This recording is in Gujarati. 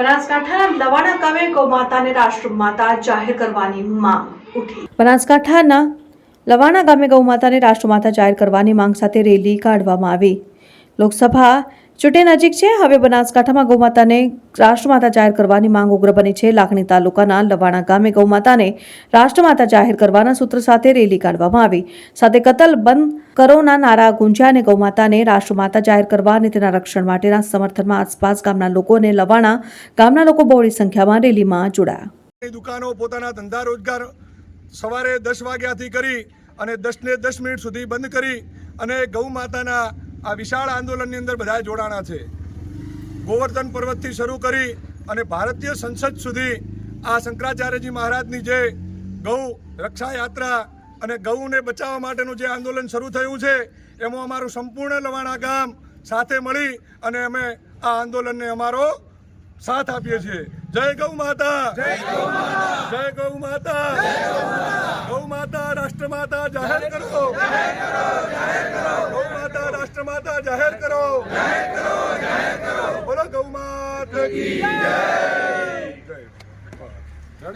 બનાસકાંઠાના લવાણા ગામે ગૌમાતાને રાષ્ટ્રમાતા જાહેર કરવાની માંગ ઉઠી। બનાસકાંઠાના લવાણા ગામે ગૌમાતાને રાષ્ટ્રમાતા જાહેર કરવાની માંગ સાથે રેલી કાઢવામાં આવી। લોકસભા ચૂંટણી નજીક છે, હવે બનાસકાંઠામાં ગૌમાતાને રાષ્ટ્રમાતા જાહેર કરવાની માંગ ઉગ્ર બની છે। લાખણી તાલુકાના લવાણા ગામે ગૌમાતાને રાષ્ટ્રમાતા જાહેર કરવાના સૂત્ર સાથે રેલી કાઢવામાં આવી। સાથે કતલ બંધ કરોના નારા ગુંજ્યા અને ગૌમાતાને રાષ્ટ્રમાતા જાહેર કરવા અને તેના રક્ષણ માટેના સમર્થનમાં આસપાસ ગામના લોકો અને લવાણા ગામના લોકો બહોળી સંખ્યામાં રેલીમાં જોડાયા। દુકાનો પોતાના ધંધા રોજગાર સવારે 10 વાગ્યાથી કરી અને 10 ને 10 મિનિટ સુધી બંધ કરી અને ગૌ માતાના આ વિશાળ આંદોલનની અંદર બધા જોડાણા છે। ગોવર્ધન પર્વતથી શરૂ કરી અને ભારતીય સંસદ સુધી આ શંકરાચાર્યજી મહારાજની જે ગૌ રક્ષા યાત્રા અને ગૌને બચાવવા માટેનું જે આંદોલન શરૂ થયું છે, એમાં અમારું સંપૂર્ણ લવાણા ગામ સાથે મળી અને અમે આ આંદોલનને અમારો साथ आपीए छे। जय गौ माता, जय गौ माता, जय गौ माता, जय गौ माता। गौ माता राष्ट्रमाता जाहिर करो, जाहिर करो, जाहिर करो। गौ माता राष्ट्रमाता जाहिर करो, जाहिर करो, जाहिर करो। बोलो गौ माता की जय।